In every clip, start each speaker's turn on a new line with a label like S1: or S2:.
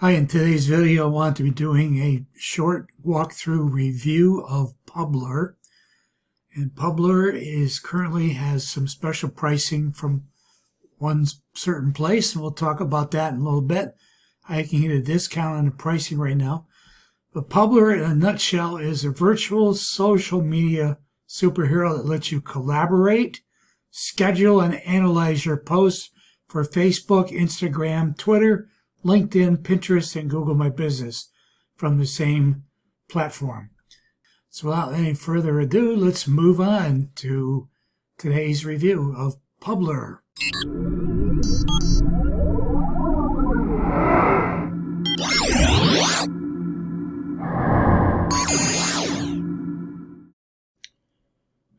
S1: Hi, in today's video I want to be doing a short walkthrough review of Publer. And Publer currently has some special pricing from one certain place, and we'll talk about that in a little bit. I can get a discount on the pricing right now. But Publer, in a nutshell, is a virtual social media superhero that lets you collaborate, schedule, and analyze your posts for Facebook, Instagram, Twitter, LinkedIn, Pinterest, and Google My Business from the same platform. So without any further ado, let's move on to today's review of Publer.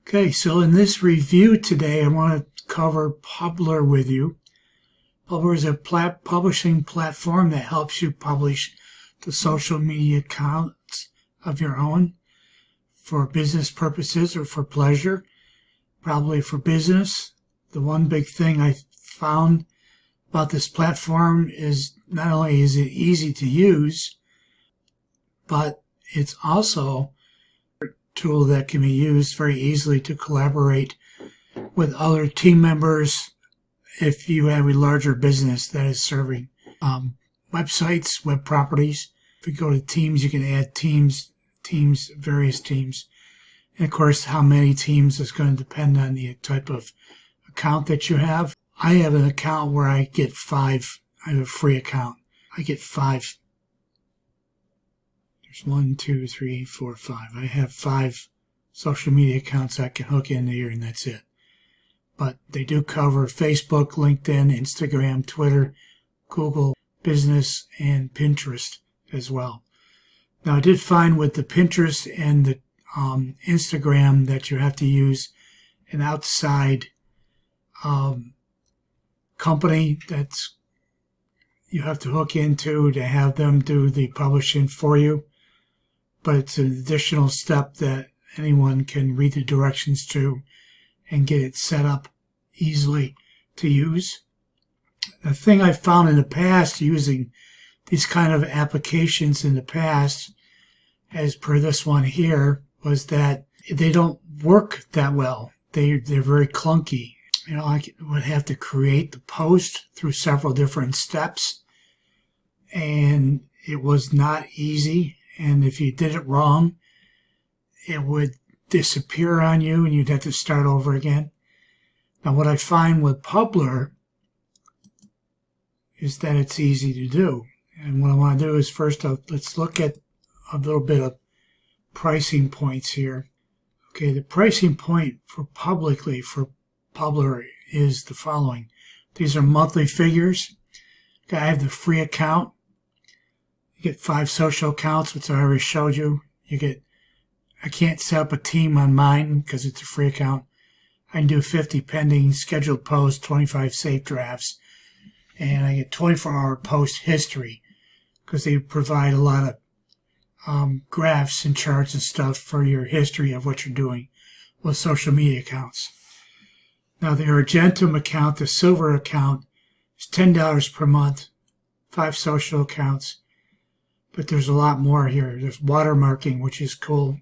S1: Okay, so in this review today, I want to cover Publer with you. Publer is a publishing platform that helps you publish to social media accounts of your own for business purposes or for pleasure, probably for business. The one big thing I found about this platform is not only is it easy to use, but it's also a tool that can be used very easily to collaborate with other team members if you have a larger business that is serving websites, web properties. If you go to teams, you can add teams, various teams. And of course, how many teams is going to depend on the type of account that you have. I have an account where I get 5. I have a free account. I get 5. There's 1, 2, 3, 4, 5. I have 5 social media accounts I can hook into here, and that's it. But they do cover Facebook, LinkedIn, Instagram, Twitter, Google Business, and Pinterest as well. Now, I did find with the Pinterest and the Instagram that you have to use an outside company that's you have to hook into to have them do the publishing for you. But it's an additional step that anyone can read the directions to and get it set up easily to use. The thing I found in the past using these kind of applications in the past, as per this one here, was that they don't work that well. They're very clunky. You know, I would have to create the post through several different steps, and it was not easy. And if you did it wrong, it would disappear on you and you'd have to start over again. Now, what I find with Publer is that it's easy to do. And what I want to do is first, let's look at a little bit of pricing points here. Okay, the pricing point for Publer is the following. These are monthly figures. Okay, I have the free account. You get 5 social accounts, which I already showed you. I can't set up a team on mine because it's a free account. I can do 50 pending scheduled posts, 25 saved drafts, and I get 24-hour post history because they provide a lot of graphs and charts and stuff for your history of what you're doing with social media accounts. Now, the Argentum account, the silver account, is $10 per month, 5 social accounts, but there's a lot more here. There's watermarking, which is cool.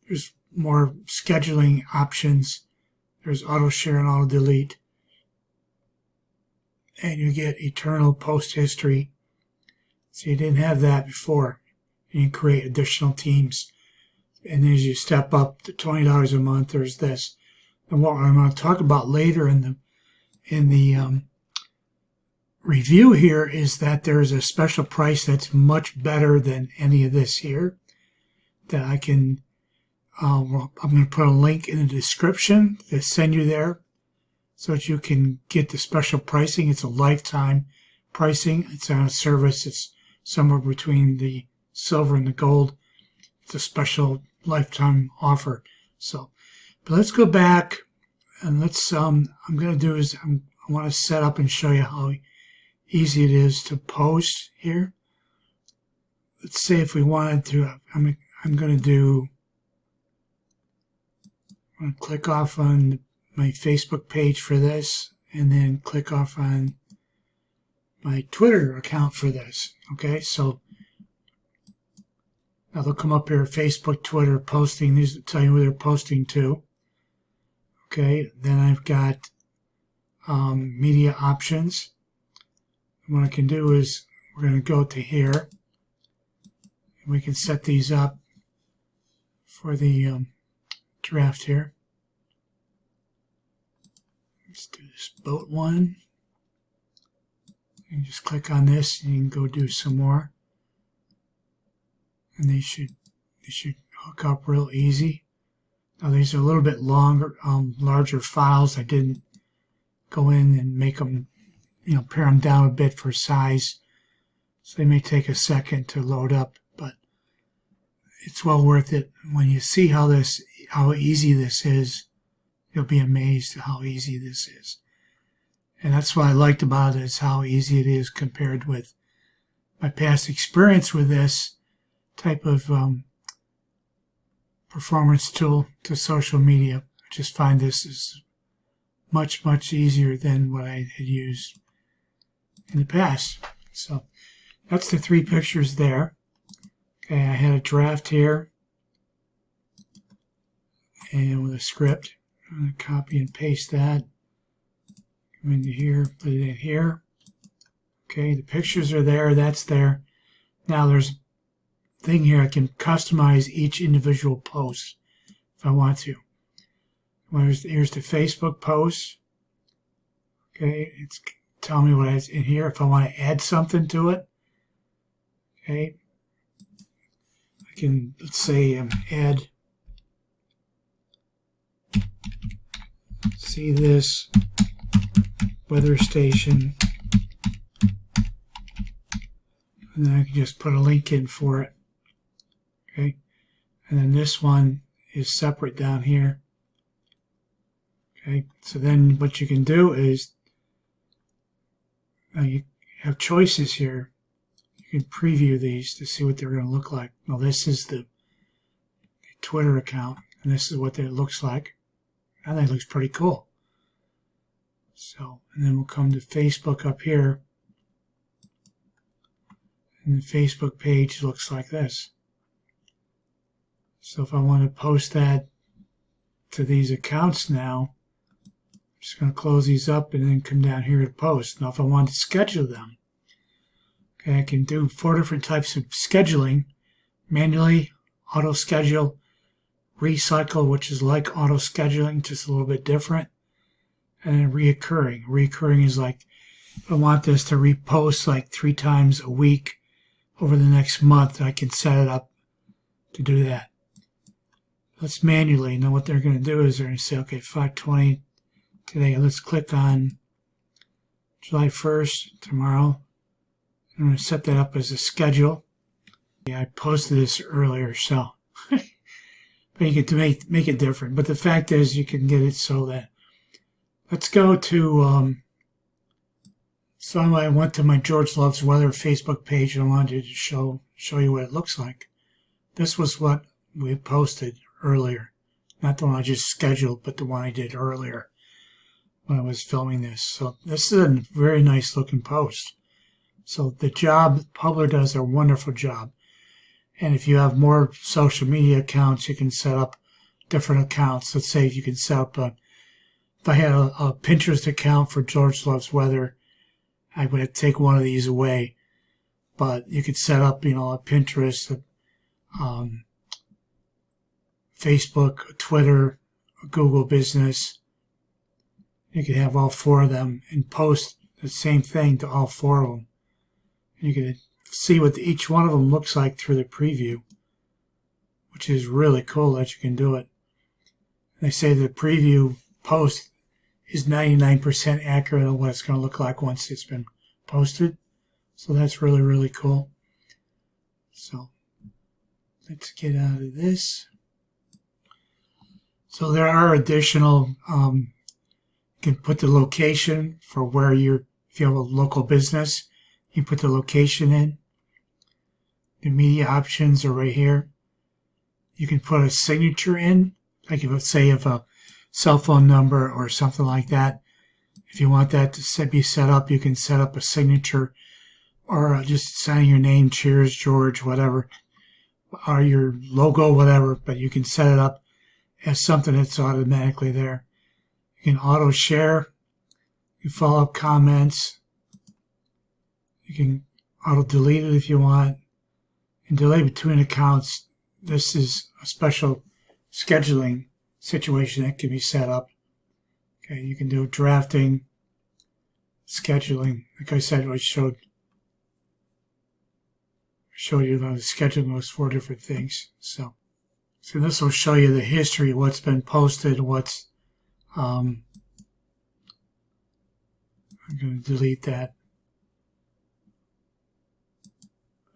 S1: There's more scheduling options. There's auto share and auto delete. And you get eternal post history. So you didn't have that before. You can create additional teams. And as you step up to $20 a month, there's this. And what I'm going to talk about later in the review here is that there's a special price that's much better than any of this here that I can I'm going to put a link in the description to send you there so that you can get the special pricing. It's a lifetime pricing. It's on a service. It's somewhere between the silver and the gold. It's a special lifetime offer. So, but let's go back and let's, I'm going to do is I want to set up and show you how easy it is to post here. Let's say if we wanted to, I'm going to click off on my Facebook page for this, and then click off on my Twitter account for this. Okay, so now they'll come up here, Facebook, Twitter, posting. These will tell you who they're posting to. Okay, then I've got media options. And what I can do is we're going to go to here. And we can set these up for the draft here. Let's do this boat one. You just click on this and you can go do some more. And they should hook up real easy. Now these are a little bit longer, larger files. I didn't go in and make them, pare them down a bit for size. So they may take a second to load up, but it's well worth it. When you see how easy this is, you'll be amazed at how easy this is. And that's what I liked about it, is how easy it is compared with my past experience with this type of performance tool to social media. I just find this is much, much easier than what I had used in the past. So that's the 3 pictures there. Okay, I had a draft here and with a script. I'm going to copy and paste that. Come into here, put it in here. Okay, the pictures are there, that's there. Now there's a thing here, I can customize each individual post if I want to. Here's the Facebook post. Okay, it's telling me what is in here if I want to add something to it. Okay, I can, let's say, add, see this weather station, and then I can just put a link in for it. Okay, and then this one is separate down here. Okay, so then what you can do is you have choices here. You can preview these to see what they're going to look like. Well, this is the Twitter account, and this is what it looks like. I think it looks pretty cool. So, and then we'll come to Facebook up here, and the Facebook page looks like this. So if I want to post that to these accounts now, I'm just going to close these up and then come down here to post. Now if I want to schedule them, okay, I can do 4 different types of scheduling: manually, auto schedule, recycle, which is like auto scheduling, just a little bit different, and then reoccurring. Reoccurring is like, if I want this to repost like 3 times a week over the next month, I can set it up to do that. Let's manually. Now what they're going to do is they're going to say, okay, 5/20 today. Let's click on July 1st, tomorrow. I'm going to set that up as a schedule. Yeah, I posted this earlier, so but you can make it different. But the fact is, you can get it so that, let's go to, so I went to my George Loves Weather Facebook page and I wanted to show you what it looks like. This was what we posted earlier. Not the one I just scheduled, but the one I did earlier when I was filming this. So this is a very nice looking post. So the job Publer does a wonderful job. And if you have more social media accounts, you can set up different accounts. Let's say you can set up if I had a Pinterest account for George Loves Weather, I would take one of these away. But you could set up, a Pinterest, Facebook, Twitter, Google Business. You could have all 4 of them and post the same thing to all 4 of them. And you can see what each one of them looks like through the preview, which is really cool that you can do it. They say the preview post is 99% accurate on what it's going to look like once it's been posted. So that's really, really cool. So let's get out of this. So there are additional, you can put the location for where if you have a local business, you put the location in. The media options are right here. You can put a signature in, like if a cell phone number or something like that. If you want that to be set up, you can set up a signature or just signing your name, cheers, George, whatever, or your logo, whatever, but you can set it up as something that's automatically there. You can auto share, you can follow up comments, you can auto delete it if you want, and delay between accounts. This is a special scheduling situation that can be set up. Okay, you can do drafting, scheduling. Like I said, I showed you the scheduling was 4 different things. So this will show you the history of what's been posted, what's I'm going to delete that.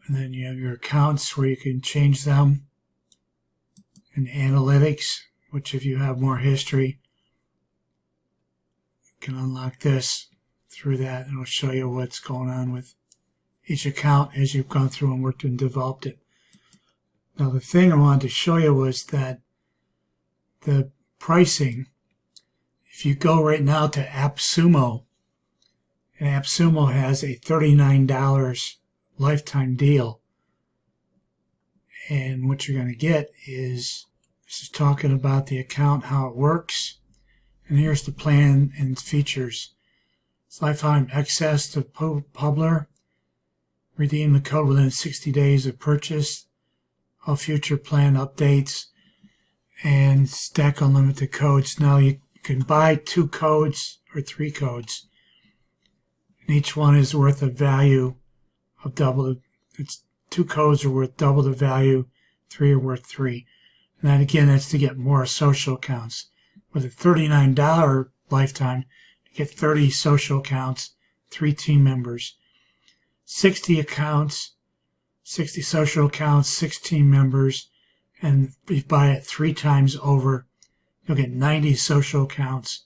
S1: And then you have your accounts where you can change them. And analytics, which if you have more history, you can unlock this through that, and it'll show you what's going on with each account as you've gone through and worked and developed it. Now the thing I wanted to show you was that the pricing, if you go right now to AppSumo, and AppSumo has a $39 lifetime deal. And what you're going to get is, this is talking about the account, how it works. And here's the plan and features. It's lifetime access to Publer. Redeem the code within 60 days of purchase. All future plan updates. And stack unlimited codes. Now you can buy 2 codes or 3 codes. And each one is worth a value of double. It's 2 codes are worth double the value, 3 are worth 3. And then again, that's to get more social accounts. With a $39 lifetime, you get 30 social accounts, 3 team members, 60 accounts, 60 social accounts, 6 team members, and if you buy it 3 times over, you'll get 90 social accounts,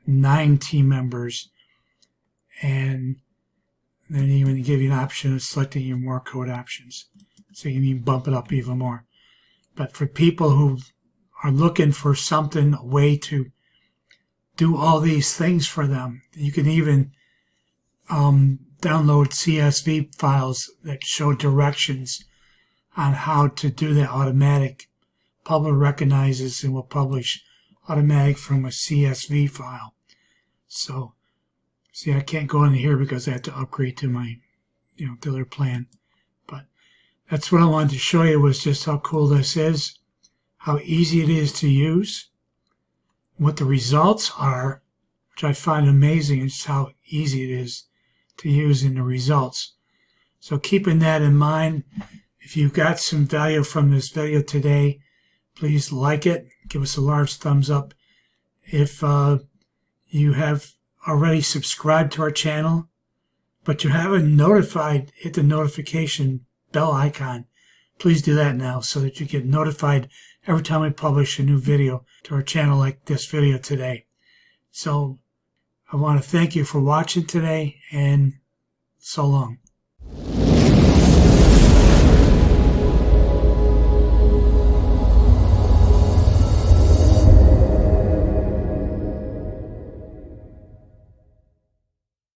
S1: 9 team members, and then even give you an option of selecting your more code options. So you can even bump it up even more. But for people who are looking for something, a way to do all these things for them, you can even download CSV files that show directions on how to do that automatic. Publer recognizes and will publish automatic from a CSV file. So see, I can't go in here because I have to upgrade to my, dealer plan. But that's what I wanted to show you, was just how cool this is, how easy it is to use, what the results are, which I find amazing, is how easy it is to use in the results. So keeping that in mind, if you got some value from this video today, please like it, give us a large thumbs up. If you have already subscribed to our channel, but you haven't hit the notification bell icon, please do that now so that you get notified every time we publish a new video to our channel like this video today. So I want to thank you for watching today, and so long.